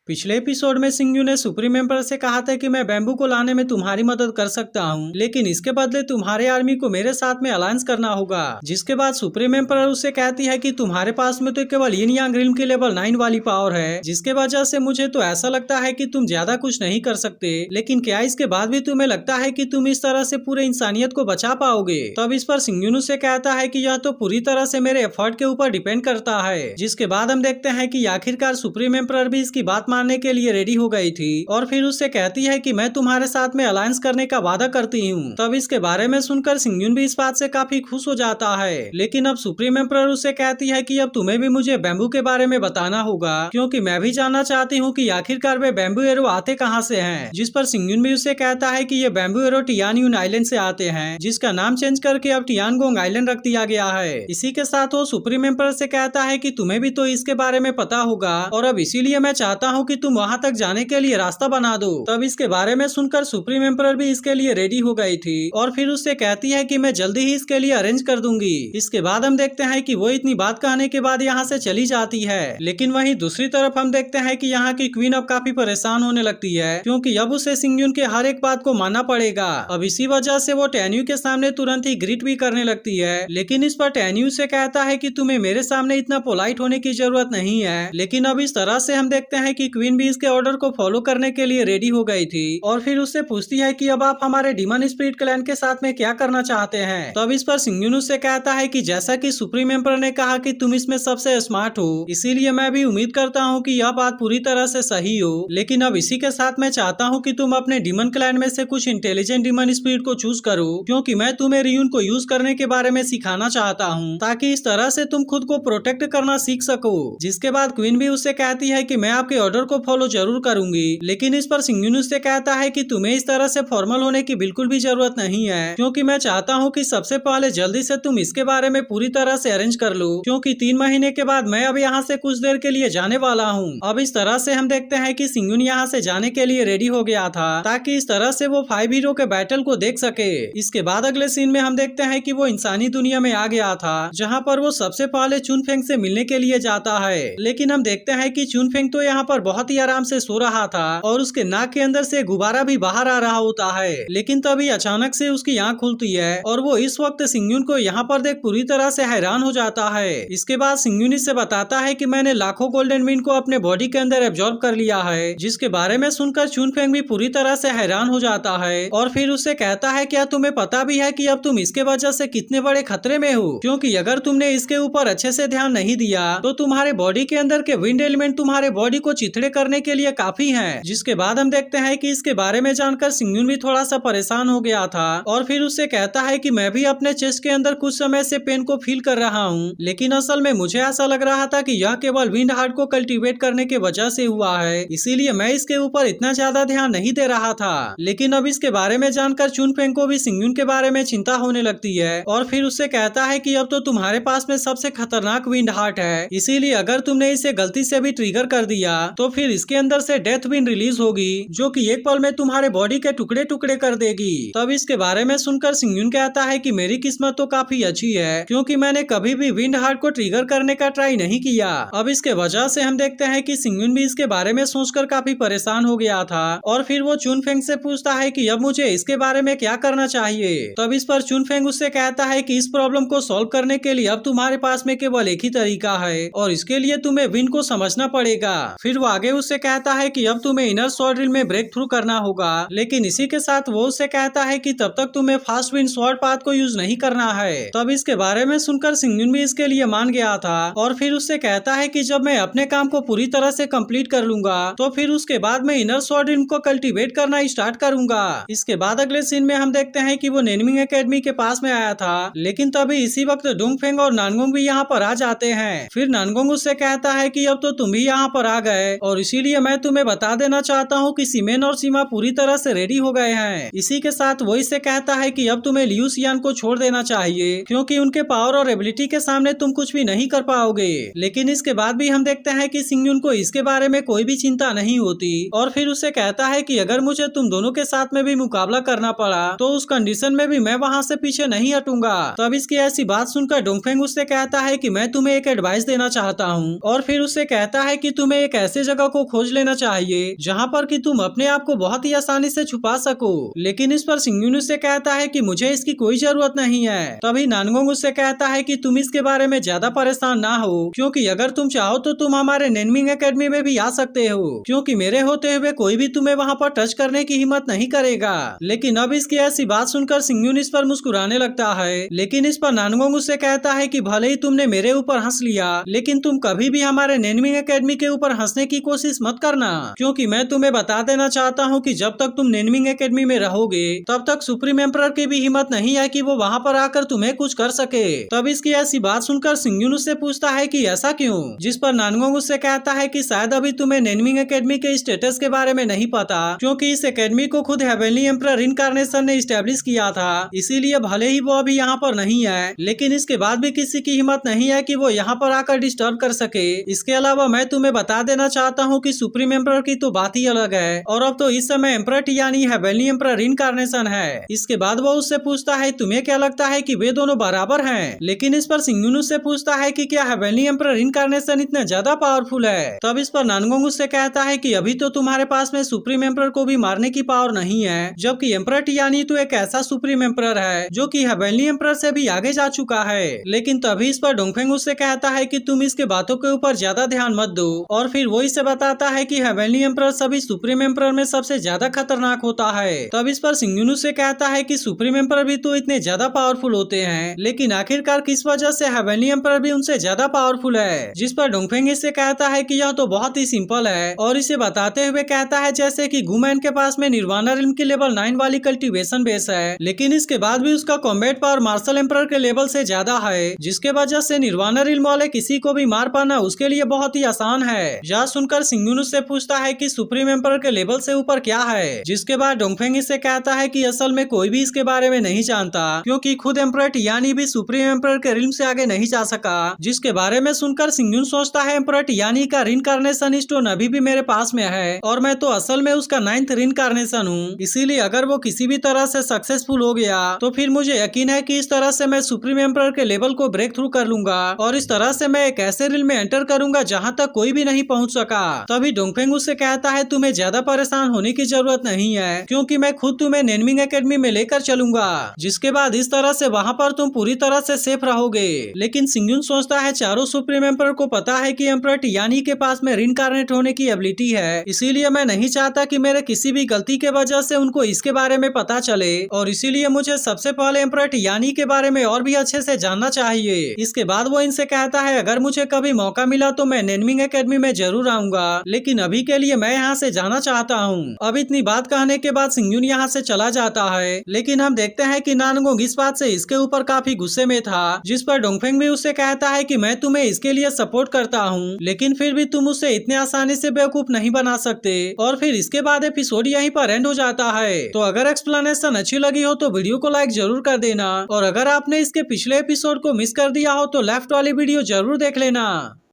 पिछले एपिसोड में सिंगयू ने सुप्रीम एम्पर से कहा था कि मैं बैम्बू को लाने में तुम्हारी मदद कर सकता हूं, लेकिन इसके बदले तुम्हारे आर्मी को मेरे साथ में अलायंस करना होगा। जिसके बाद सुप्रीम एम्पर उससे कहती है कि तुम्हारे पास में तो केवल यिन यांग रिल्म की लेवल 9 वाली पावर है, जिसके वजह से मुझे तो ऐसा लगता है कि तुम ज्यादा कुछ नहीं कर सकते। लेकिन क्या इसके बाद भी तुम्हें लगता है कि तुम इस तरह से पूरे इंसानियत को बचा पाओगे? तब इस पर सिंगयू से कहता है कि यह तो पूरी तरह से मेरे एफर्ट के ऊपर डिपेंड करता है। जिसके बाद हम देखते हैं कि आखिरकार सुप्रीम एम्पर भी इसकी बात मानने के लिए रेडी हो गई थी और फिर उससे कहती है कि मैं तुम्हारे साथ में अलायंस करने का वादा करती हूँ। तब इसके बारे में सुनकर सिंगयू भी इस बात से काफी खुश हो जाता है। लेकिन अब सुप्रीम एम्पर उससे कहती है कि अब तुम्हें भी मुझे बैम्बू के बारे में बताना होगा, क्योंकि मैं भी जानना चाहती हूँ कि आखिरकार वे बैम्बू एरो आते कहाँ से हैं। जिस पर सिंगयू भी उससे कहता है कि ये बैम्बू एरो टियानयुन आइलैंड से आते हैं, जिसका नाम चेंज करके अब टियानगोंग आइलैंड रख दिया गया है। इसी के साथ वो सुप्रीम एम्पर से कहता है कि तुम्हें भी तो इसके बारे में पता होगा और अब इसीलिए मैं चाहता हूँ कि तुम वहाँ तक जाने के लिए रास्ता बना दो। तब इसके बारे में सुनकर सुप्रीम एम्पर भी इसके लिए रेडी हो गई थी और फिर उससे कहती है कि मैं जल्दी ही इसके लिए अरेंज कर दूंगी। इसके बाद हम देखते हैं कि वो इतनी बात कहने के बाद यहाँ से चली जाती है। लेकिन वहीं दूसरी तरफ हम देखते हैं कि यहाँ की क्वीन अब काफी परेशान होने लगती है, क्योंकि अब उसे सिंगयू के हर एक बात को मानना पड़ेगा। अब इसी वजह से वो टैन्यू के सामने तुरंत ही ग्रीट भी करने लगती है। लेकिन इस पर टैन्यू से कहता है कि तुम्हें मेरे सामने इतना पोलाइट होने की जरूरत नहीं है। लेकिन अब इस तरह से हम देखते हैं कि क्वीन भी इसके ऑर्डर को फॉलो करने के लिए रेडी हो गई थी और फिर उससे पूछती है कि अब आप हमारे डीमन स्पिरिट क्लैन के साथ में क्या करना चाहते हैं। तब इस पर सिंगयू से कहता है कि जैसा कि सुप्रीम एम्पर ने कहा कि तुम इसमें सबसे स्मार्ट हो, इसीलिए मैं भी उम्मीद करता हूँ कि यह बात पूरी तरह से सही हो। लेकिन अब इसी के साथ मैं चाहता हूँ कि तुम अपने डीमन क्लैन में से कुछ इंटेलिजेंट डीमन स्पिरिट को चूज करो, क्योंकि मैं तुम्हें रियून को यूज करने के बारे में सिखाना चाहता हूँ, ताकि इस तरह से तुम खुद को प्रोटेक्ट करना सीख सको। जिसके बाद क्वीन भी उससे कहती है कि मैं आपके ऑर्डर को फॉलो जरूर करूंगी। लेकिन इस पर सिंगयू से कहता है कि तुम्हें इस तरह से फॉर्मल होने की बिल्कुल भी जरूरत नहीं है, क्योंकि मैं चाहता हूं कि सबसे पहले जल्दी से तुम इसके बारे में पूरी तरह से अरेंज कर लो, क्योंकि 3 महीने के बाद मैं अब यहाँ से कुछ देर के लिए जाने वाला हूँ। अब इस तरह से हम देखते हैं कि सिंगयू यहाँ से जाने के लिए रेडी हो गया था, ताकि इस तरह से वो 5 हीरो के बैटल को देख सके। इसके बाद अगले सीन में हम देखते हैं कि वो इंसानी दुनिया में आ गया था, जहाँ पर वो सबसे पहले चुनफेंग से मिलने के लिए जाता है। लेकिन हम देखते हैं कि चुनफेंग तो यहाँ पर बहुत ही आराम से सो रहा था और उसके नाक के अंदर से गुब्बारा भी बाहर आ रहा होता है। लेकिन तभी अचानक से उसकी आंख खुलती है और वो इस वक्त सिंगयू को यहाँ पर देख पूरी तरह से हैरान हो जाता है। इसके बाद सिंगयू से बताता है कि मैंने लाखों गोल्डन विन को अपने बॉडी के अंदर एब्जॉर्ब कर लिया है, जिसके बारे में सुनकर चुनफेंग भी पूरी तरह से हैरान हो जाता है और फिर उससे कहता है क्या तुम्हें पता भी है कि अब तुम इसके वजह से कितने बड़े खतरे में हो, क्योंकि अगर तुमने इसके ऊपर अच्छे से ध्यान नहीं दिया तो तुम्हारे बॉडी के अंदर के विंड एलिमेंट तुम्हारे बॉडी को चिथड़े करने के लिए काफी है। जिसके बाद हम देखते हैं कि इसके बारे में जानकर सिंगयू भी थोड़ा सा परेशान हो गया था और फिर उससे कहता है कि मैं भी अपने चेस्ट के अंदर कुछ समय से पेन को फील कर रहा हूँ, लेकिन असल में मुझे ऐसा लग रहा था कि यह केवल विंड हार्ट को कल्टीवेट करने के वजह से हुआ है, इसीलिए मैं इसके ऊपर इतना ज्यादा ध्यान नहीं दे रहा था। लेकिन अब इसके बारे में जानकर चुनफेंग को भी सिंगयू के बारे में चिंता होने लगती है और फिर उससे कहता है कि अब तो तुम्हारे पास में सबसे खतरनाक विंड हार्ट है, इसीलिए अगर तुमने इसे गलती से भी ट्रिगर कर दिया तो फिर इसके अंदर से डेथ विंड रिलीज होगी, जो कि एक पल में तुम्हारे बॉडी के टुकड़े टुकड़े कर देगी। तब इसके बारे में सुनकर सिंगयू कहता है कि मेरी किस्मत तो काफी अच्छी है, क्योंकि मैंने कभी भी विंड हार्ट को ट्रिगर करने का ट्राई नहीं किया। अब इसके वजह से हम देखते हैं कि सिंगयू भी इसके बारे में सोचकर काफी परेशान हो गया था और फिर वो चुनफेंग से पूछता है कि अब मुझे इसके बारे में क्या करना चाहिए। तब इस पर चुनफेंग उससे कहता है कि इस प्रॉब्लम को सॉल्व करने के लिए अब तुम्हारे पास में केवल एक ही तरीका है और इसके लिए तुम्हें विंड को समझना पड़ेगा। फिर वो आगे उससे कहता है कि अब तुम्हें इनर स्वॉर्ड ड्रिल में ब्रेक थ्रू करना होगा, लेकिन इसी के साथ वो उससे कहता है कि तब तक तुम्हें फास्ट विंड स्वॉर्ड पाथ को यूज नहीं करना है। तब इसके बारे में सुनकर सिंगयू भी इसके लिए मान गया था और फिर उससे कहता है कि जब मैं अपने काम को पूरी तरह से कंप्लीट कर लूंगा तो फिर उसके बाद मैं इनर स्वॉर्ड ड्रिल को कल्टीवेट करना स्टार्ट करूंगा। इसके बाद अगले सीन में हम देखते हैं कि वो नेनमिंग एकेडमी के पास में आया था, लेकिन तभी इसी वक्त डोंगफेंग और नानगोंग भी यहाँ पर आ जाते हैं। फिर नानगोंग उससे कहता है कि अब तो तुम भी यहाँ पर आ गए और इसीलिए मैं तुम्हें बता देना चाहता हूँ कि सीमेन और सीमा पूरी तरह से रेडी हो गए हैं। इसी के साथ वो इससे कहता है कि अब तुम्हें लियू सियान को छोड़ देना चाहिए, क्योंकि उनके पावर और एबिलिटी के सामने तुम कुछ भी नहीं कर पाओगे। लेकिन इसके बाद भी हम देखते हैं कि सिंगयू को इसके बारे में कोई भी चिंता नहीं होती और फिर उससे कहता है कि अगर मुझे तुम दोनों के साथ में भी मुकाबला करना पड़ा तो उस कंडीशन में भी मैं वहाँ से पीछे नहीं हटूंगा। तब इसकी ऐसी बात सुनकर डोंगफेंग उससे कहता है कि मैं तुम्हें एक एडवाइस देना चाहता हूँ और फिर उससे कहता है कि तुम्हें एक ऐसे जगह को खोज लेना चाहिए जहाँ पर कि तुम अपने आप को बहुत ही आसानी से छुपा सको। लेकिन इस पर सिंगयुन उससे कहता है कि मुझे इसकी कोई जरूरत नहीं है। तभी नानगोंग उससे कहता है कि तुम इसके बारे में ज्यादा परेशान ना हो, क्योंकि अगर तुम चाहो तो तुम हमारे नेनमिंग एकेडमी में भी आ सकते हो, क्योंकि मेरे होते हुए कोई भी तुम्हें वहाँ पर टच करने की हिम्मत नहीं करेगा। लेकिन अब इसकी ऐसी बात सुनकर सिंगयुन इस पर मुस्कुराने लगता है। लेकिन इस पर नानगोंग उससे कहता है कि भले ही तुमने मेरे ऊपर हंस लिया, लेकिन तुम कभी भी हमारे नेनमिंग एकेडमी के ऊपर हंसने की कोशिश मत करना, क्योंकि मैं तुम्हें बता देना चाहता हूँ कि जब तक तुम नेनमिंग एकेडमी में रहोगे तब तक सुप्रीम एम्परर की भी हिम्मत नहीं है कि वो वहाँ पर आकर तुम्हें कुछ कर सके। तब इसकी ऐसी बात सुनकर सिंगयुन उससे पूछता है कि ऐसा क्यों, जिस पर नानगोंग उससे कहता है कि शायद अभी तुम्हें नेनमिंग एकेडमी के स्टेटस के बारे में नहीं पता, क्योंकि इस एकेडमी को खुद हेवनली एम्परर इनकार्नेशन ने स्टैब्लिश किया था। इसीलिए भले ही वो अभी यहाँ पर नहीं है, लेकिन इसके बाद भी किसी की हिम्मत नहीं है कि वो यहाँ पर आकर डिस्टर्ब कर सके। इसके अलावा मैं तुम्हें बता देना चाहता हूँ कि सुप्रीम एम्परर की तो बात ही अलग है, और अब तो इस समय एम्परर यानी हेवनली एम्परर इनकार्नेशन है। इसके बाद वो उससे पूछता है तुम्हें क्या लगता है कि वे दोनों बराबर हैं? लेकिन इस पर सिंगयुन उससे पूछता है कि क्या हेवनली एम्परर इनकार्नेशन इतना ज्यादा पावरफुल है? तब इस पर नानगोंग उससे कहता है कि अभी तो तुम्हारे पास में सुप्रीम एम्परर को भी मारने की पावर नहीं है, जबकि एम्परर यानी तो एक ऐसा सुप्रीम एम्परर है जो कि हेवनली एम्परर से भी आगे जा चुका है। लेकिन तभी इस पर डोंगफेंग उससे कहता है कि तुम इसके बातों के ऊपर ज्यादा ध्यान मत दो, और फिर वो इसे बताता है कि हेवनली एम्परर सभी सुप्रीम एम्परर में सबसे ज्यादा खतरनाक होता है। तब इस पर सिंगयुन उससे कहता है कि सुप्रीम एम्परर भी तो इतने ज्यादा पावरफुल होते हैं, लेकिन आखिरकार किस वजह से हेवनली एम्परर भी उनसे ज्यादा पावरफुल है? जिस पर डोंगफेंग इससे कहता है कि यह तो बहुत ही सिंपल है, और इसे बताते हुए कहता है जैसे कि गुमैन के पास में निर्वाणा रिल्म की लेवल 9 वाली कल्टीवेशन बेस है, लेकिन इसके बाद भी उसका कॉम्बैट पावर मार्शल एम्परर के लेवल से ज्यादा है, जिसके वजह से निर्वाणा रिल्म वाले किसी को भी मार पाना उसके लिए बहुत ही आसान है। यह सुनकर सिंगयुन उससे पूछता है कि सुप्रीम एम्परर के लेवल से ऊपर क्या है? जिसके बाद डोंगफेंग इससे कहता है कि असल में कोई भी इसके बारे में नहीं जानता, क्योंकि खुद एम्परर यानी भी सुप्रीम एम्परर के रिल्म से आगे नहीं जा सका। जिसके बारे में सुनकर सिंगयुन सोचता है एम्परर यानी का रिइंकार्नेशन स्टोन अभी भी मेरे पास में है, और मैं तो असल में उसका 9th रिइंकार्नेशन हूँ। इसीलिए अगर वो किसी भी तरह से सक्सेसफुल हो गया तो फिर मुझे यकीन है कि इस तरह से मैं सुप्रीम एम्परर के लेवल को ब्रेक थ्रू कर लूंगा, और इस तरह से मैं एक ऐसे रिल्म में एंटर करूंगा जहाँ तक कोई भी नहीं पहुँच सका। तभी डोंगफेंग उससे कहता है तुम्हें ज्यादा परेशान होने की जरूरत नहीं है, क्योंकि मैं खुद तुम्हें नेनमिंग एकेडमी में लेकर चलूंगा, जिसके बाद इस तरह से वहाँ पर तुम पूरी तरह से सेफ रहोगे। लेकिन सिंगयुन सोचता है चारों सुप्रीम एम्परर को पता है कि एम्परर यानी के पास में रिइंकार्नेट होने की एबिलिटी है, इसीलिए मैं नहीं चाहता कि मेरे किसी भी गलती के वजह से उनको इसके बारे में पता चले, और इसीलिए मुझे सबसे पहले एम्परर यानी के बारे में और भी अच्छे से जानना चाहिए। इसके बाद वो इनसे कहता है अगर मुझे कभी मौका मिला तो मैं नेनमिंग एकेडमी में जरूर आऊंगा, लेकिन अभी के लिए मैं यहाँ से जाना चाहता हूँ। अब इतनी बात कहने के बाद सिंगयुन यहाँ से चला जाता है, लेकिन हम देखते हैं कि नानगोंग इस बात से इसके ऊपर काफी गुस्से में था, जिस पर डोंगफेंग भी उससे कहता है कि मैं तुम्हें इसके लिए सपोर्ट करता हूँ, लेकिन फिर भी तुम उसे इतने आसानी से बेवकूफ नहीं बना सकते। और फिर इसके बाद एपिसोड यहीं पर एंड हो जाता है। तो अगर एक्सप्लेनेशन अच्छी लगी हो तो वीडियो को लाइक जरूर कर देना, और अगर आपने इसके पिछले एपिसोड को मिस कर दिया हो तो लेफ्ट वाली वीडियो जरूर देख लेना।